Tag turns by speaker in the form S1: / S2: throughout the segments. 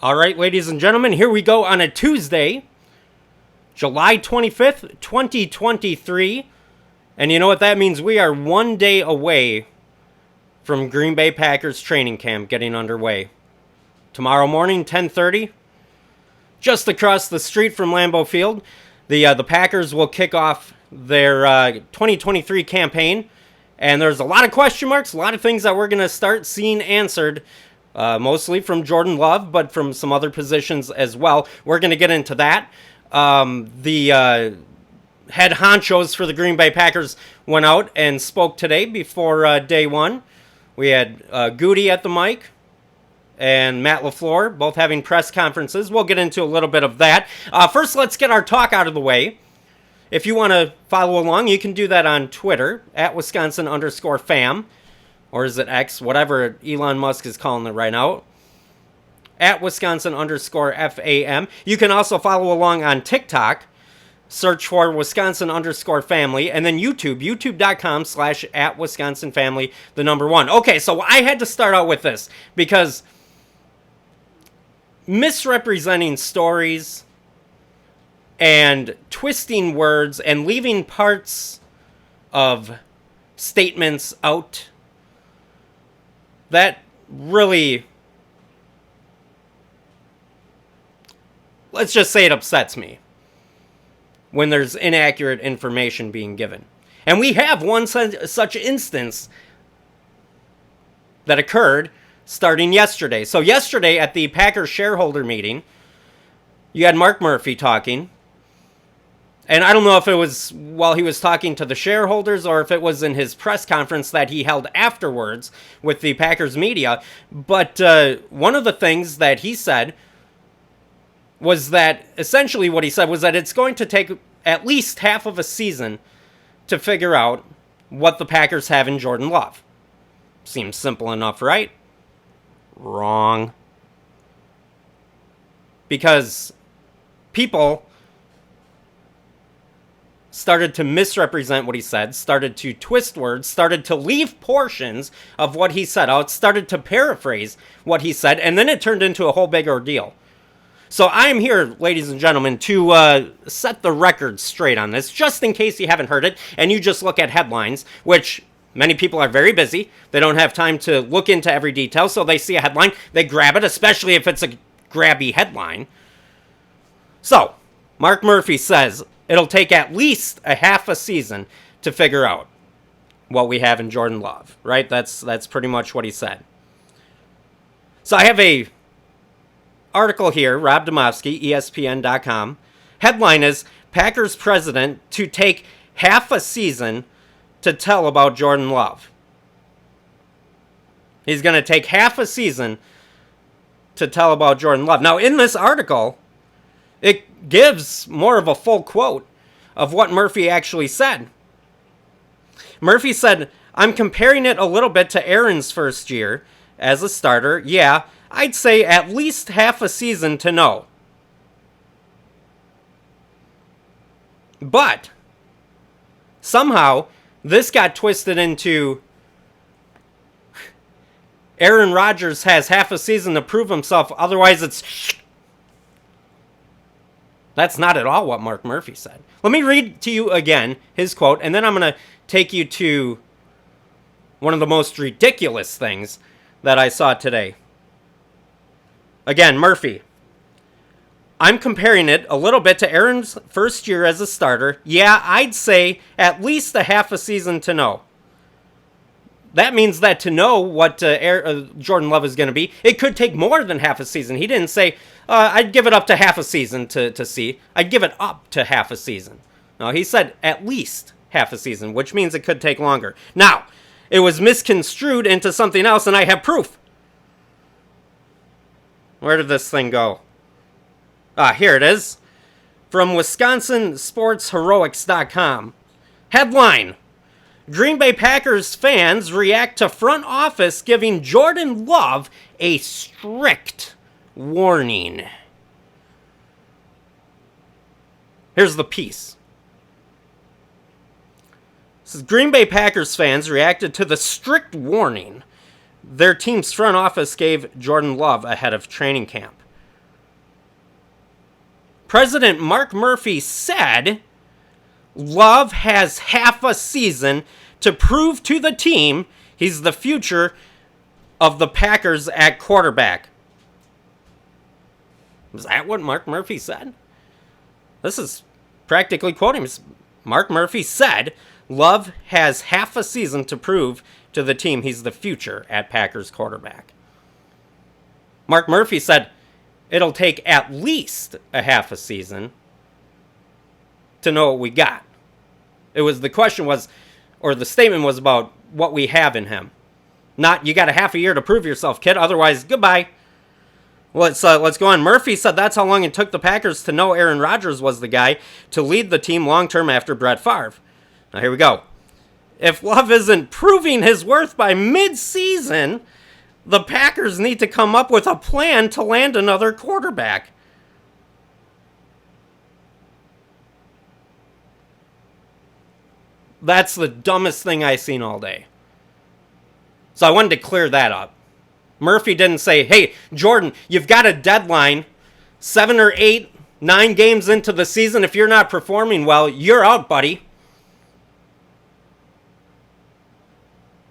S1: All right, ladies and gentlemen, here we go on a Tuesday, July 25th, 2023. And you know what that means? We are 1 day away from Green Bay Packers training camp getting underway. Tomorrow morning, 10:30, just across the street from Lambeau Field, the Packers will kick off their 2023 campaign. And there's a lot of question marks, a lot of things that we're going to start seeing answered. Mostly from Jordan Love, but from some other positions as well. We're going to get into that. The head honchos for the Green Bay Packers went out and spoke today before day one. We had Goody at the mic and Matt LaFleur both having press conferences. We'll get into a little bit of that. First, let's get our talk out of the way. If you want to follow along, you can do that on Twitter, at Wisconsin_fam. Or is it X? Whatever Elon Musk is calling it right now. At Wisconsin_FAM. You can also follow along on TikTok. Search for Wisconsin_family. And then YouTube. YouTube.com/at Wisconsin family, the number one. Okay, so I had to start out with this. Because misrepresenting stories and twisting words and leaving parts of statements out, that really, let's just say it upsets me when there's inaccurate information being given. And we have one such instance that occurred starting yesterday. So yesterday at the Packers shareholder meeting, you had Mark Murphy talking. And I don't know if it was while he was talking to the shareholders or if it was in his press conference that he held afterwards with the Packers media. But one of the things that he said was that, essentially what he said was that it's going to take at least half of a season to figure out what the Packers have in Jordan Love. Seems simple enough, right? Wrong. Because people started to misrepresent what he said, started to twist words, started to leave portions of what he said out, started to paraphrase what he said, and then it turned into a whole big ordeal. So I am here, ladies and gentlemen, to set the record straight on this, just in case you haven't heard it, and you just look at headlines, which many people are very busy. They don't have time to look into every detail, so they see a headline, they grab it, especially if it's a grabby headline. So, Mark Murphy says it'll take at least a half a season to figure out what we have in Jordan Love, right? That's pretty much what he said. So I have a article here, Rob Demovsky, ESPN.com. Headline is, Packers president to take half a season to tell about Jordan Love. He's going to take half a season to tell about Jordan Love. Now, in this article, it gives more of a full quote of what Murphy actually said. Murphy said, I'm comparing it a little bit to Aaron's first year as a starter. Yeah, I'd say at least half a season to know. But somehow this got twisted into Aaron Rodgers has half a season to prove himself, otherwise it's... That's not at all what Mark Murphy said. Let me read to you again his quote, and then I'm going to take you to one of the most ridiculous things that I saw today. Again, Murphy. I'm comparing it a little bit to Aaron's first year as a starter. Yeah, I'd say at least a half a season to know. That means that to know what Jordan Love is going to be, it could take more than half a season. He didn't say, I'd give it up to half a season to see. I'd give it up to half a season. No, he said at least half a season, which means it could take longer. Now, it was misconstrued into something else, and I have proof. Where did this thing go? Here it is. From WisconsinSportsHeroics.com. Headline: Green Bay Packers fans react to front office giving Jordan Love a strict warning. Here's the piece. This is Green Bay Packers fans reacted to the strict warning their team's front office gave Jordan Love ahead of training camp. President Mark Murphy said Love has half a season to prove to the team he's the future of the Packers at quarterback. Was that what Mark Murphy said? This is practically quoting him. Mark Murphy said Love has half a season to prove to the team he's the future at Packers quarterback. Mark Murphy said it'll take at least a half a season to know what we got. The statement was about what we have in him. Not, you got a half a year to prove yourself, kid, otherwise, goodbye. Let's go on. Murphy said that's how long it took the Packers to know Aaron Rodgers was the guy to lead the team long-term after Brett Favre. Now, here we go. If Love isn't proving his worth by mid-season, the Packers need to come up with a plan to land another quarterback. That's the dumbest thing I've seen all day. So I wanted to clear that up. Murphy didn't say, hey, Jordan, you've got a deadline 7 or 8, 9 games into the season. If you're not performing well, you're out, buddy.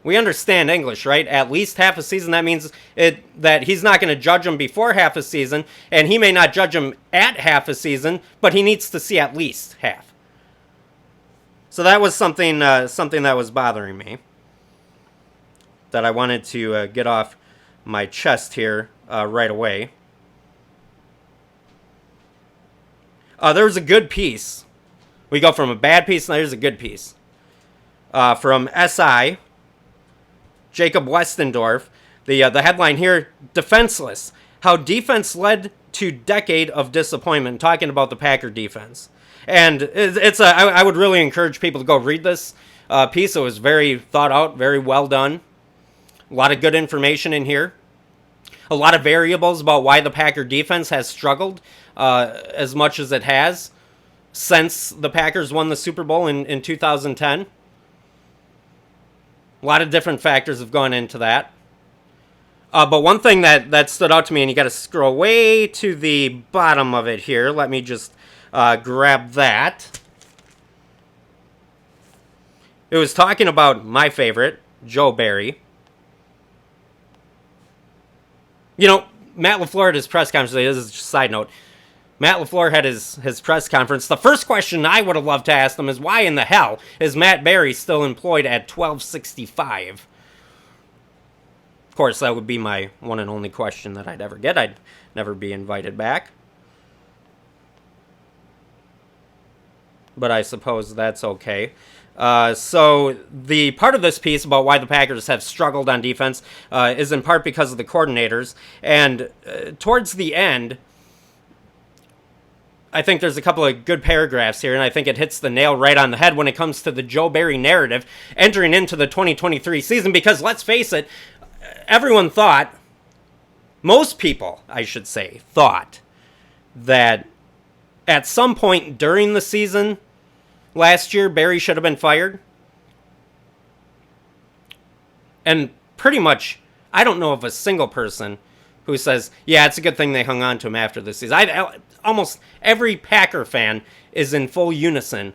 S1: We understand English, right? At least half a season. That means that he's not going to judge him before half a season, and he may not judge him at half a season, but he needs to see at least half. So that was something that was bothering me, that I wanted to get off my chest here right away. There was a good piece. We go from a bad piece, now here's a good piece. From SI, Jacob Westendorf. The headline here, Defenseless. How defense led to decade of disappointment. Talking about the Packer defense. And I would really encourage people to go read this piece. It was very thought out, very well done. A lot of good information in here. A lot of variables about why the Packer defense has struggled as much as it has since the Packers won the Super Bowl in 2010. A lot of different factors have gone into that. But one thing that stood out to me, and you got to scroll way to the bottom of it here. Let me just grab that. It was talking about my favorite, Joe Barry. You know, Matt LaFleur at his press conference, this is just a side note. Matt LaFleur had his press conference. The first question I would have loved to ask them is, why in the hell is Matt Barry still employed at 1265? Of course, that would be my one and only question that I'd ever get. I'd never be invited back. But I suppose that's okay. So the part of this piece about why the Packers have struggled on defense is in part because of the coordinators. And towards the end, I think there's a couple of good paragraphs here, and I think it hits the nail right on the head when it comes to the Joe Barry narrative entering into the 2023 season. Because let's face it, everyone thought, most people, I should say, thought that at some point during the season last year, Barry should have been fired. And pretty much, I don't know of a single person who says, yeah, it's a good thing they hung on to him after this season. Almost every Packer fan is in full unison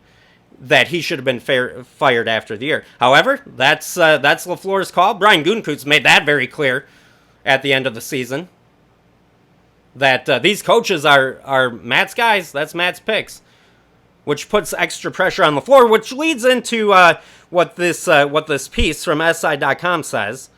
S1: that he should have been fired after the year. However, that's LaFleur's call. Brian Gutekunst made that very clear at the end of the season, that these coaches are Matt's guys. That's Matt's picks, which puts extra pressure on LaFleur, which leads into what this piece from SI.com says.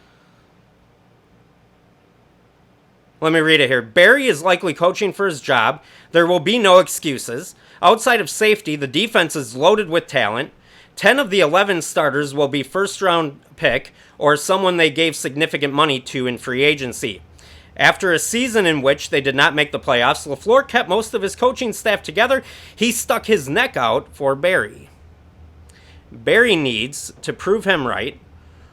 S1: Let me read it here. Barry is likely coaching for his job. There will be no excuses. Outside of safety, the defense is loaded with talent. 10 of the 11 starters will be first-round pick or someone they gave significant money to in free agency. After a season in which they did not make the playoffs, LaFleur kept most of his coaching staff together. He stuck his neck out for Barry. Barry needs to prove him right,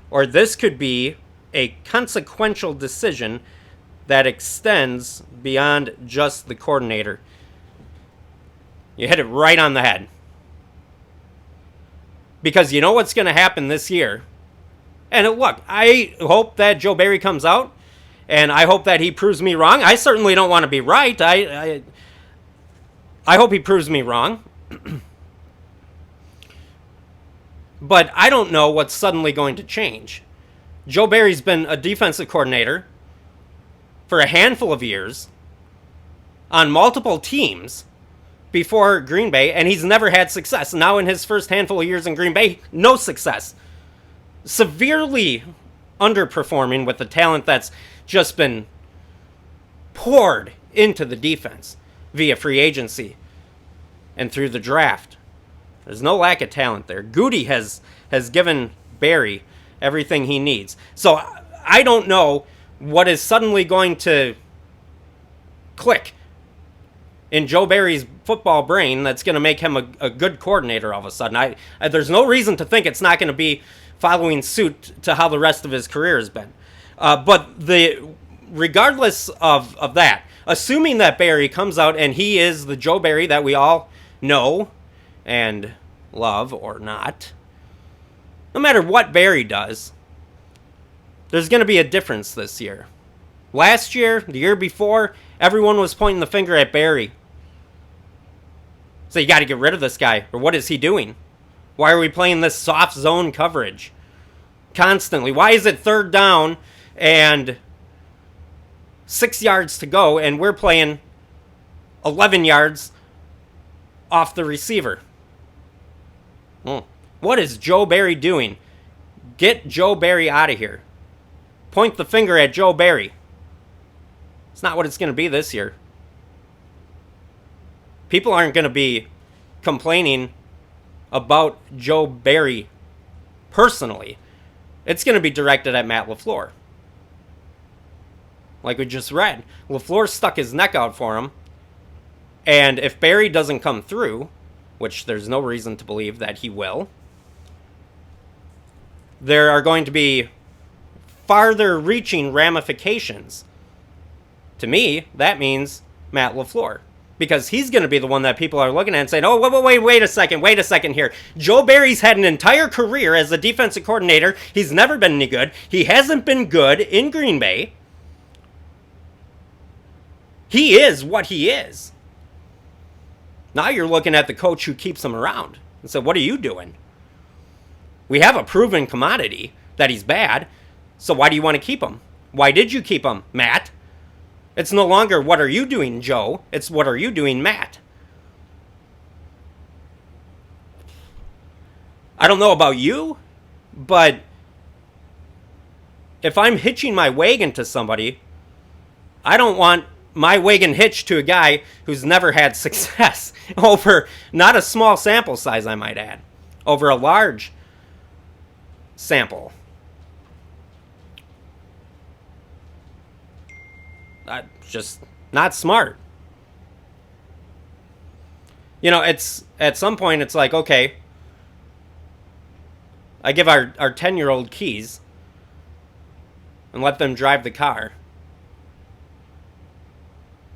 S1: or this could be a consequential decision that extends beyond just the coordinator. You hit it right on the head. Because you know what's going to happen this year. And look, I hope that Joe Barry comes out, and I hope that he proves me wrong. I certainly don't want to be right. I hope he proves me wrong. But I don't know what's suddenly going to change. Joe Barry's been a defensive coordinator for a handful of years on multiple teams before Green Bay, and he's never had success. Now in his first handful of years in Green Bay, no success. Severely underperforming with the talent that's just been poured into the defense via free agency and through the draft. There's no lack of talent there. Goody has given Barry everything he needs. So I don't know what is suddenly going to click in Joe Barry's football brain that's going to make him a good coordinator all of a sudden. There's no reason to think it's not going to be following suit to how the rest of his career has been. But regardless of that, assuming that Barry comes out and he is the Joe Barry that we all know and love or not, no matter what Barry does, there's going to be a difference this year. Last year, the year before, everyone was pointing the finger at Barry. So you got to get rid of this guy, or what is he doing? Why are we playing this soft zone coverage constantly? Why is it third down and 6 yards to go and we're playing 11 yards off the receiver? What is Joe Barry doing? Get Joe Barry out of here. Point the finger at Joe Barry. It's not what it's going to be this year. People aren't going to be complaining about Joe Barry personally. It's going to be directed at Matt LaFleur. Like we just read, LaFleur stuck his neck out for him. And if Barry doesn't come through, which there's no reason to believe that he will, there are going to be farther reaching ramifications. To me, that means Matt LaFleur. Because he's going to be the one that people are looking at and saying, oh, wait a second here. Joe Barry's had an entire career as a defensive coordinator. He's never been any good. He hasn't been good in Green Bay. He is what he is. Now you're looking at the coach who keeps him around. And so what are you doing? We have a proven commodity that he's bad. So why do you want to keep him? Why did you keep him, Matt? It's no longer what are you doing, Joe? It's what are you doing, Matt? I don't know about you, but if I'm hitching my wagon to somebody, I don't want my wagon hitched to a guy who's never had success over not a small sample size, I might add, over a large sample. Just not smart. You know, it's at some point it's like, okay, I give our 10-year-old keys and let them drive the car.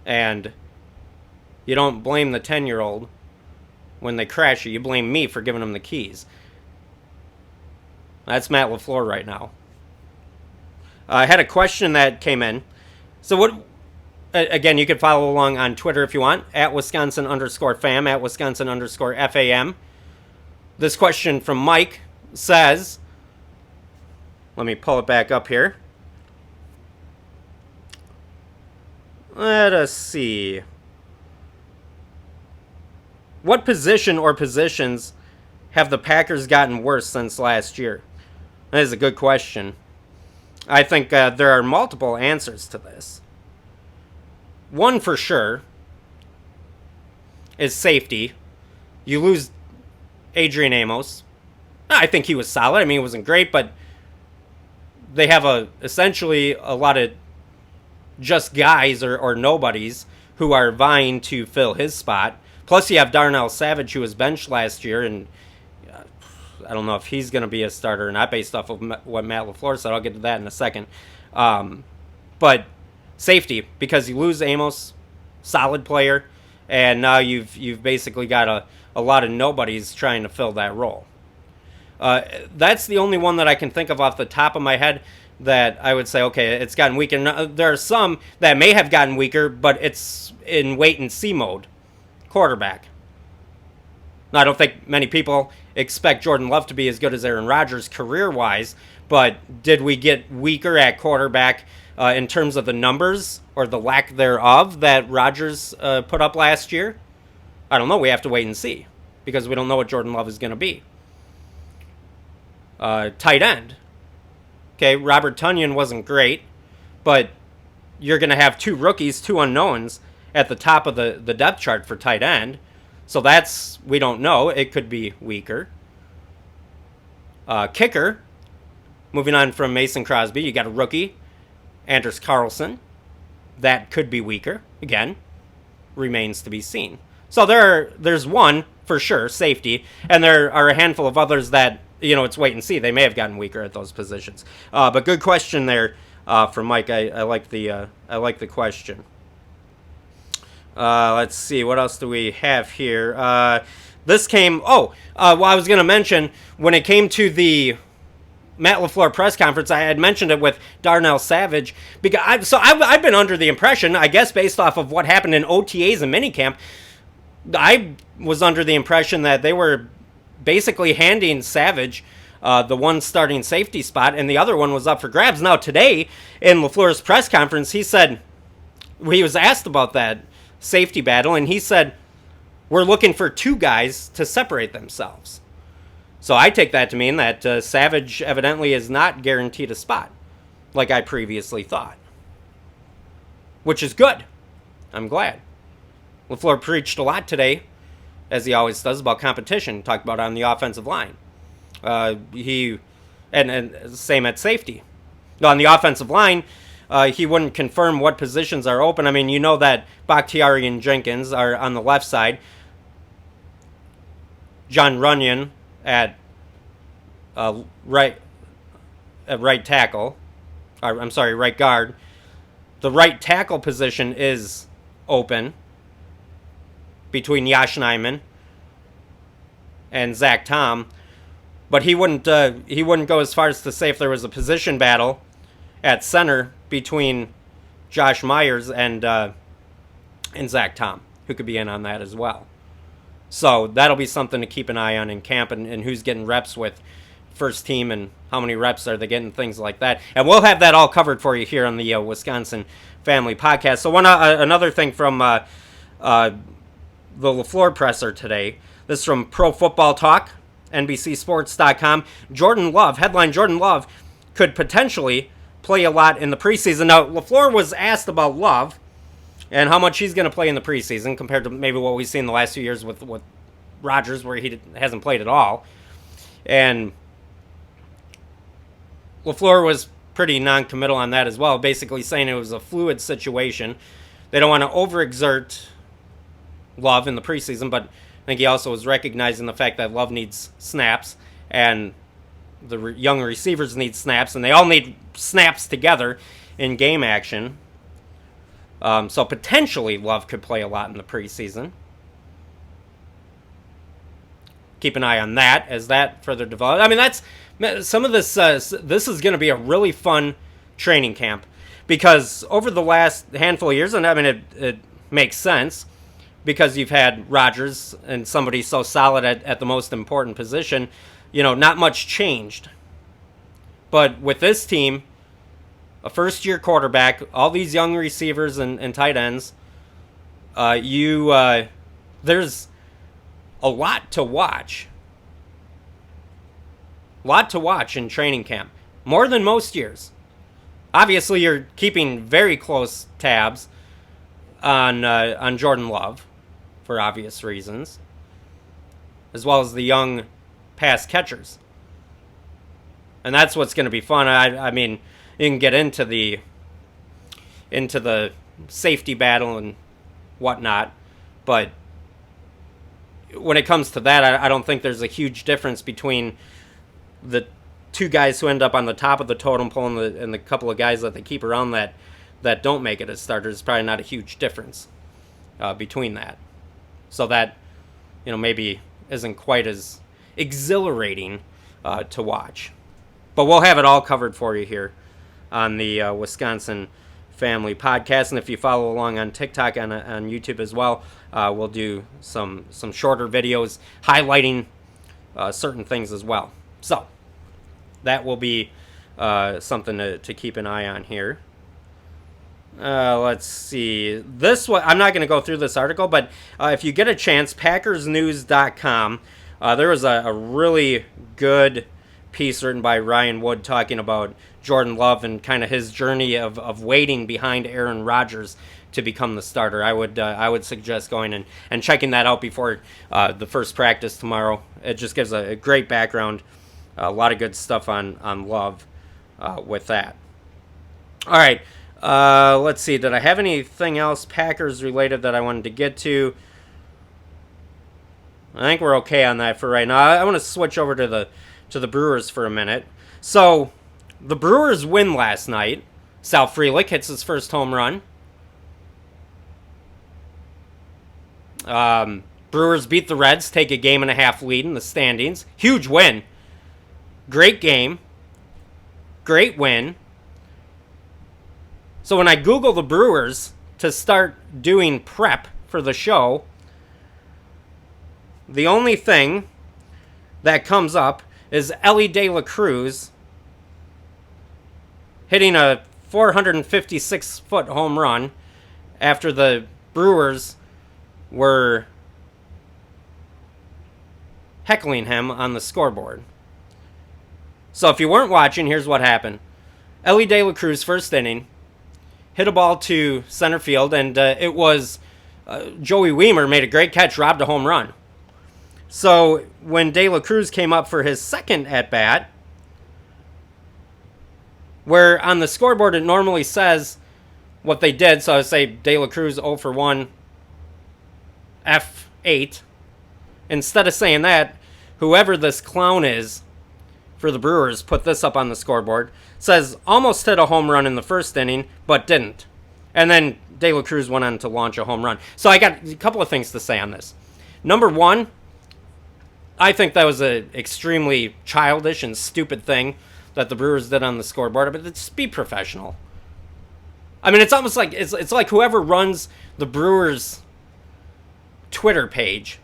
S1: And you don't blame the 10-year-old when they crash it. You blame me for giving them the keys. That's Matt LaFleur right now. I had a question that came in. So what, again, you can follow along on Twitter if you want, at Wisconsin_fam, at Wisconsin_FAM. This question from Mike says, let me pull it back up here. Let us see. What position or positions have the Packers gotten worse since last year? That is a good question. I think there are multiple answers to this. One for sure is safety. You lose Adrian Amos. I think he was solid. I mean, he wasn't great, but they have essentially a lot of just guys or nobodies who are vying to fill his spot. Plus, you have Darnell Savage, who was benched last year, and I don't know if he's going to be a starter or not based off of what Matt LaFleur said. I'll get to that in a second. But safety, because you lose Amos, solid player, and now you've basically got a lot of nobodies trying to fill that role. That's the only one that I can think of off the top of my head that I would say, okay, it's gotten weaker. There are some that may have gotten weaker, but it's in wait-and-see mode. quarterback. Now, I don't think many people expect Jordan Love to be as good as Aaron Rodgers career-wise, but did we get weaker at quarterback in terms of the numbers or the lack thereof that Rodgers put up last year? I don't know. We have to wait and see because we don't know what Jordan Love is going to be. Tight end. Okay, Robert Tonyan wasn't great, but you're going to have two rookies, two unknowns at the top of the depth chart for tight end. So that's, we don't know. It could be weaker. Kicker. Moving on from Mason Crosby, you got a rookie, Anders Carlson. That could be weaker. Again, remains to be seen. So there's one for sure, safety, and there are a handful of others that, it's wait and see. They may have gotten weaker at those positions. But good question there from Mike. I like the question. Let's see, what else do we have here? This came. Well, I was going to mention when it came to the Matt LaFleur press conference, I had mentioned it with Darnell Savage because I've been under the impression, I guess, based off of what happened in OTAs and minicamp, I was under the impression that they were basically handing Savage the one starting safety spot, and the other one was up for grabs. Now today in LaFleur's press conference, he said he was asked about that safety battle, and he said we're looking for two guys to separate themselves. So I take that to mean that Savage evidently is not guaranteed a spot, like I previously thought. Which is good. I'm glad. LaFleur preached a lot today, as he always does, about competition. Talked about on the offensive line. And same at safety. On the offensive line, he wouldn't confirm what positions are open. I mean, you know that Bakhtiari and Jenkins are on the left side. John Runyon at right tackle. Right guard. The right tackle position is open between Yash Nyman and Zach Tom, but he wouldn't go as far as to say if there was a position battle at center between Josh Myers and Zach Tom, who could be in on that as well. So that'll be something to keep an eye on in camp, and who's getting reps with first team and how many reps are they getting, things like that. And we'll have that all covered for you here on the Wisconsin Family Podcast. So another thing from the LaFleur presser today. This is from Pro Football Talk, NBCSports.com. Jordan Love could potentially play a lot in the preseason. Now, LaFleur was asked about Love and how much he's going to play in the preseason compared to maybe what we've seen in the last few years with Rodgers, where he hasn't played at all. And LaFleur was pretty non-committal on that as well, basically saying it was a fluid situation. They don't want to overexert Love in the preseason, but I think he also was recognizing the fact that Love needs snaps, and the young receivers need snaps, and they all need snaps together in game action. So potentially Love could play a lot in the preseason. Keep an eye on that as that further develops. I mean, that's some of this. This is going to be a really fun training camp because over the last handful of years, and I mean it makes sense because you've had Rodgers and somebody so solid at the most important position. Not much changed. But with this team, a first-year quarterback, all these young receivers and tight ends, there's a lot to watch. In training camp. More than most years. Obviously, you're keeping very close tabs on Jordan Love for obvious reasons, as well as the young pass catchers. And that's what's going to be fun. I mean, you can get into the safety battle and whatnot, but when it comes to that, I don't think there's a huge difference between the two guys who end up on the top of the totem pole and the couple of guys that they keep around that don't make it as starters. It's probably not a huge difference between that. So that, maybe isn't quite as exhilarating to watch. But we'll have it all covered for you here on the Wisconsin Family Podcast. And if you follow along on TikTok and on YouTube as well, we'll do some shorter videos highlighting certain things as well. So that will be something to keep an eye on here. Let's see. This one, I'm not going to go through this article, but if you get a chance, PackersNews.com, there was a really good piece written by Ryan Wood talking about Jordan Love and kind of his journey of waiting behind Aaron Rodgers to become the starter. I would suggest going and checking that out before the first practice tomorrow. It just gives a great background, a lot of good stuff on Love with that. All right. Let's see. Did I have anything else Packers related that I wanted to get to? I think we're okay on that for right now. I want to switch over to the Brewers for a minute. So, the Brewers win last night. Sal Frelick hits his first home run. Brewers beat the Reds, take a 1.5 game lead in the standings. Huge win. Great game. Great win. So when I Google the Brewers to start doing prep for the show, the only thing that comes up is Elly De La Cruz hitting a 456-foot home run after the Brewers were heckling him on the scoreboard. So if you weren't watching, here's what happened. Elly De La Cruz, first inning, hit a ball to center field, and it was Joey Wiemer made a great catch, robbed a home run. So when De La Cruz came up for his second at-bat, where on the scoreboard it normally says what they did, so I would say De La Cruz 0 for 1, F8. Instead of saying that, whoever this clown is for the Brewers put this up on the scoreboard. Says almost hit a home run in the first inning, but didn't. And then De La Cruz went on to launch a home run. So I got a couple of things to say on this. Number one, I think that was an extremely childish and stupid thing that the Brewers did on the scoreboard. But just be professional. I mean, it's almost like it's like whoever runs the Brewers Twitter page.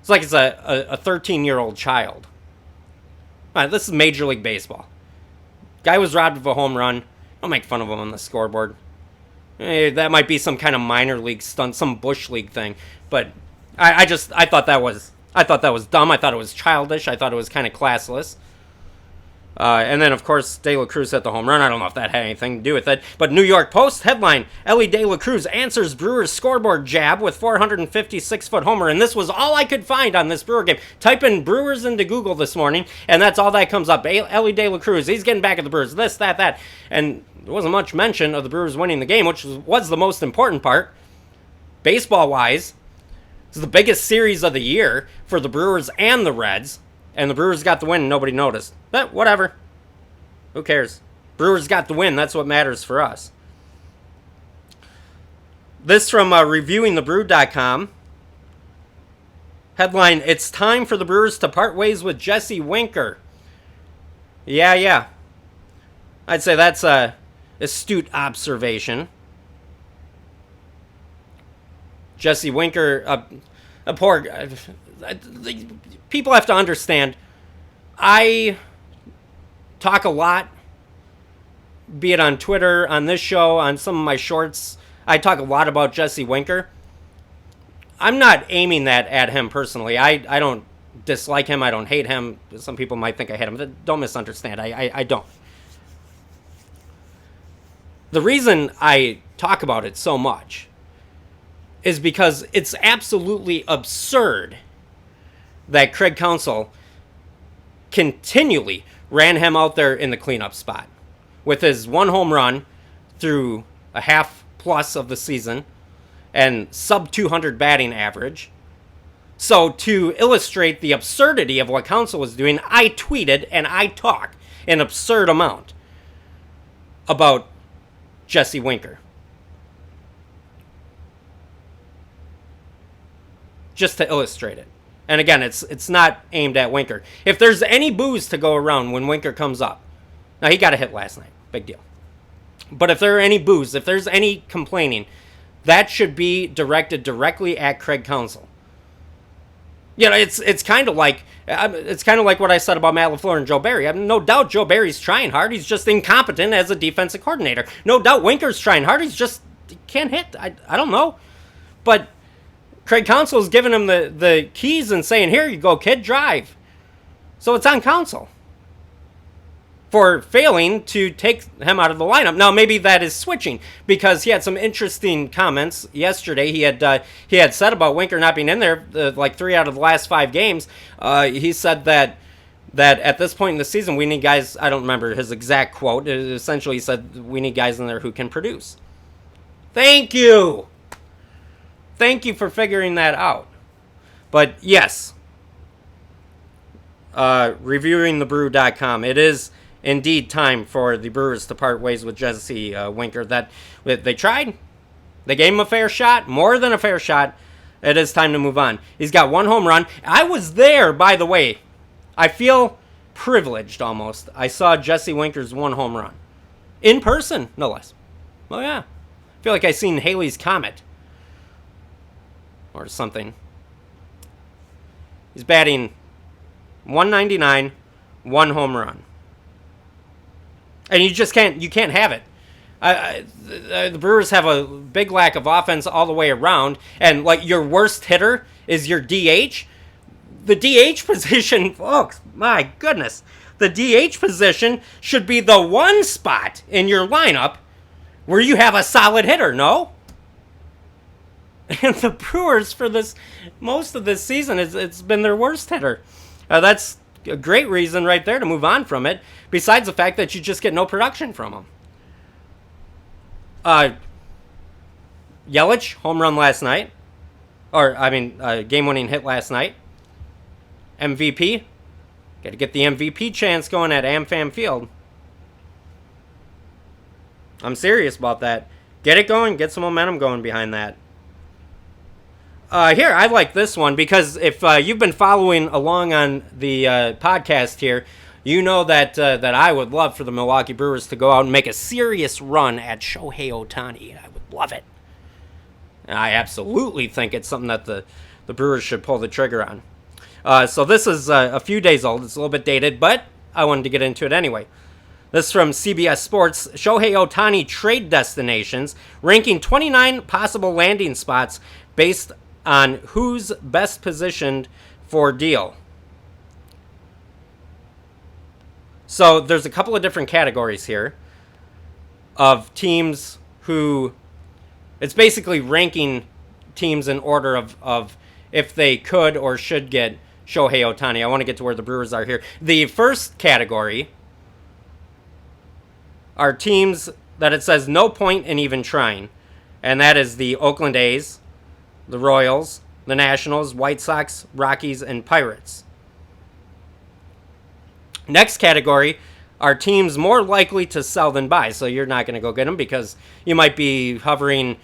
S1: It's like it's a 13-year-old child. All right, this is Major League Baseball. Guy was robbed of a home run. Don't make fun of him on the scoreboard. That might be some kind of minor league stunt, some bush league thing. But I thought that was dumb. I thought it was childish. I thought it was kind of classless. And then, of course, De La Cruz hit the home run. I don't know if that had anything to do with it. But New York Post headline, Elly De La Cruz answers Brewers scoreboard jab with 456-foot homer. And this was all I could find on this Brewer game. Type in Brewers into Google this morning, and that's all that comes up. Elly De La Cruz, he's getting back at the Brewers. This, that. And there wasn't much mention of the Brewers winning the game, which was the most important part. Baseball-wise, it's the biggest series of the year for the Brewers and the Reds. And the Brewers got the win and nobody noticed. But whatever. Who cares? Brewers got the win. That's what matters for us. This from reviewingthebrew.com. Headline, it's time for the Brewers to part ways with Jesse Winker. Yeah. I'd say that's a astute observation. Jesse Winker, a poor... people have to understand, I talk a lot, be it on Twitter, on this show, on some of my shorts. I talk a lot about Jesse Winker. I'm not aiming that at him personally. I don't dislike him. I don't hate him. Some people might think I hate him. Don't misunderstand. I don't. The reason I talk about it so much is because it's absolutely absurd that Craig Counsell continually ran him out there in the cleanup spot with his one home run through a half plus of the season and sub 200 batting average. So to illustrate the absurdity of what Counsell was doing, I tweeted and I talk an absurd amount about Jesse Winker. Just to illustrate it. And again, it's not aimed at Winker. If there's any booze to go around when Winker comes up, now he got a hit last night, big deal. But if there are any boos, if there's any complaining, that should be directed directly at Craig Counsell. You know, it's kind of like what I said about Matt LaFleur and Joe Barry. I mean, no doubt Joe Barry's trying hard. He's just incompetent as a defensive coordinator. No doubt Winker's trying hard. He can't hit. I don't know. But Craig Counsell's giving him the keys and saying, here you go, kid, drive. So it's on Counsell for failing to take him out of the lineup. Now, maybe that is switching, because he had some interesting comments yesterday. He had said about Winker not being in there like 3 out of the last 5 games. He said that at this point in the season, we need guys. I don't remember his exact quote. Essentially, he said we need guys in there who can produce. Thank you for figuring that out. But yes, reviewingthebrew.com. It is indeed time for the Brewers to part ways with Jesse Winker. That they tried. They gave him a fair shot, more than a fair shot. It is time to move on. He's got 1 home run. I was there, by the way. I feel privileged almost. I saw Jesse Winker's 1 home run. In person, no less. Oh, yeah. I feel like I seen Halley's Comet. Or something. He's batting .199, 1 home run. And you can't have it. The Brewers have a big lack of offense all the way around, and like your worst hitter is your DH. The DH position, folks, my goodness, the DH position should be the one spot in your lineup where you have a solid hitter, no? And the Brewers, for most of this season, it's been their worst hitter. That's a great reason right there to move on from it, besides the fact that you just get no production from them. Yelich, home run last night. Game-winning hit last night. MVP. Got to get the MVP chance going at AmFam Field. I'm serious about that. Get it going. Get some momentum going behind that. Here, I like this one because if you've been following along on the podcast here, you know that I would love for the Milwaukee Brewers to go out and make a serious run at Shohei Ohtani. I would love it. And I absolutely think it's something that the Brewers should pull the trigger on. So this is a few days old. It's a little bit dated, but I wanted to get into it anyway. This is from CBS Sports. Shohei Ohtani trade destinations, ranking 29 possible landing spots based on who's best positioned for deal. So there's a couple of different categories here of teams who, it's basically ranking teams in order of if they could or should get Shohei Ohtani. I want to get to where the Brewers are here. The first category are teams that it says no point in even trying, and that is the Oakland A's, the Royals, the Nationals, White Sox, Rockies, and Pirates. Next category are teams more likely to sell than buy. So you're not going to go get them because you might be hovering,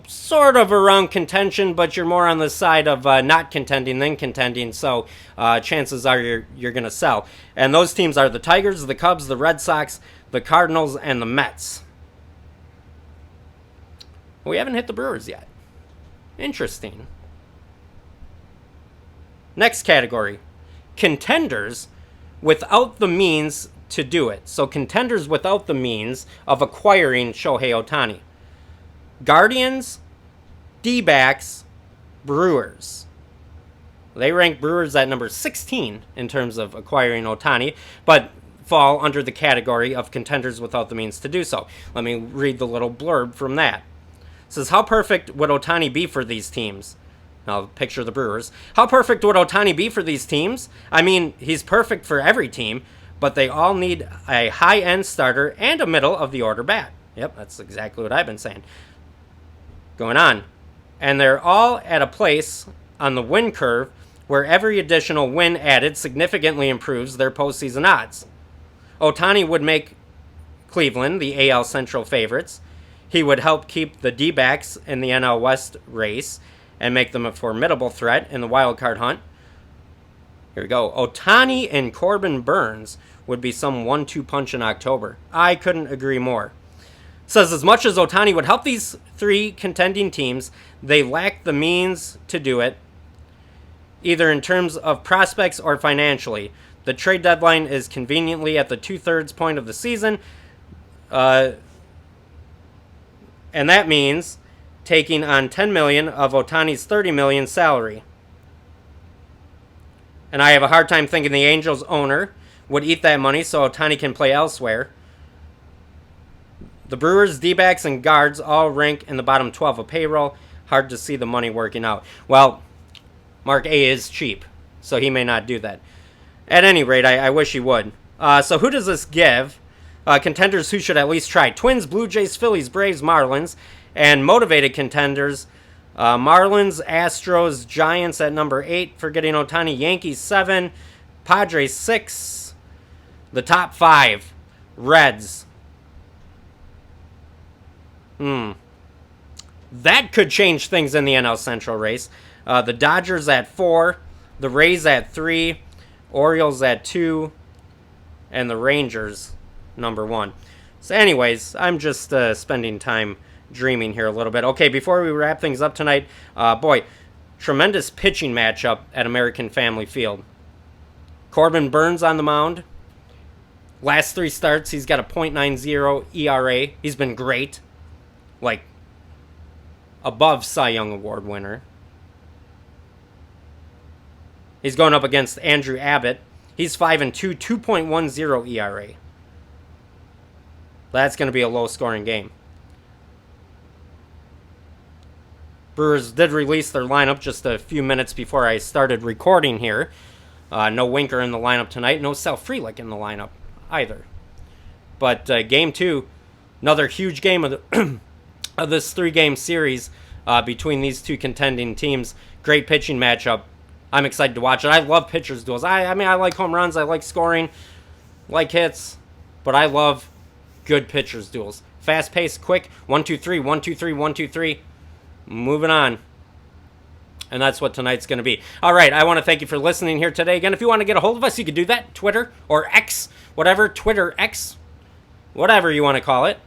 S1: sort of around contention, but you're more on the side of not contending than contending. So chances are you're going to sell. And those teams are the Tigers, the Cubs, the Red Sox, the Cardinals, and the Mets. We haven't hit the Brewers yet. Interesting. Next category, contenders without the means to do it. So contenders without the means of acquiring Shohei Ohtani. Guardians, D-backs, Brewers. They rank Brewers at number 16 in terms of acquiring Ohtani, but fall under the category of contenders without the means to do so. Let me read the little blurb from that. It says, how perfect would Ohtani be for these teams? Now, picture the Brewers. How perfect would Ohtani be for these teams? I mean, he's perfect for every team, but they all need a high-end starter and a middle-of-the-order bat. Yep, that's exactly what I've been saying. Going on. And they're all at a place on the win curve where every additional win added significantly improves their postseason odds. Ohtani would make Cleveland the AL Central favorites. He would help keep the D-backs in the NL West race and make them a formidable threat in the wild card hunt. Here we go. Ohtani and Corbin Burns would be some 1-2 punch in October. I couldn't agree more. Says as much as Ohtani would help these three contending teams, they lack the means to do it, either in terms of prospects or financially. The trade deadline is conveniently at the 2/3 point of the season, and that means taking on $10 million of Ohtani's $30 million salary. And I have a hard time thinking the Angels owner would eat that money so Ohtani can play elsewhere. The Brewers, D-backs, and guards all rank in the bottom 12 of payroll. Hard to see the money working out. Well, Mark A is cheap, so he may not do that. At any rate, I wish he would. So who does this give? Contenders who should at least try. Twins, Blue Jays, Phillies, Braves, Marlins. And motivated contenders, Marlins, Astros, Giants at number 8. Forgetting Ohtani, Yankees 7. Padres 6. The top 5. Reds. That could change things in the NL Central race. The Dodgers at 4. The Rays at 3. Orioles at 2. And the Rangers, number 1. So anyways, I'm just spending time dreaming here a little bit. Okay, before we wrap things up tonight, boy, tremendous pitching matchup at American Family Field. Corbin Burns on the mound. Last 3 starts, he's got a .90 ERA. He's been great. Like, above Cy Young Award winner. He's going up against Andrew Abbott. He's 5-2, 2.10 ERA. That's going to be a low-scoring game. Brewers did release their lineup just a few minutes before I started recording here. No Winker in the lineup tonight. No Sal Frelick in the lineup either. But Game 2, another huge game of, of this 3-game series between these two contending teams. Great pitching matchup. I'm excited to watch it. I love pitchers' duels. I mean, I like home runs. I like scoring. Like hits. But I love good pitchers' duels. Fast-paced, quick. 1-2-3, 1-2-3, 1-2-3. Moving on. And that's what tonight's going to be. All right, I want to thank you for listening here today. Again, if you want to get a hold of us, you can do that. Twitter or X, whatever. Twitter, X, whatever you want to call it.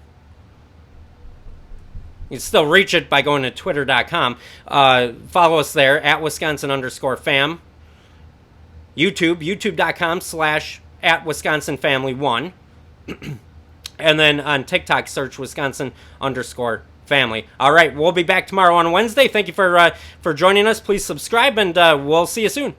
S1: You can still reach it by going to twitter.com. Follow us there, at Wisconsin_fam. YouTube, youtube.com/@WisconsinFamily1. And then on TikTok, search Wisconsin_family. All right, we'll be back tomorrow on Wednesday. Thank you for joining us. Please subscribe, and we'll see you soon.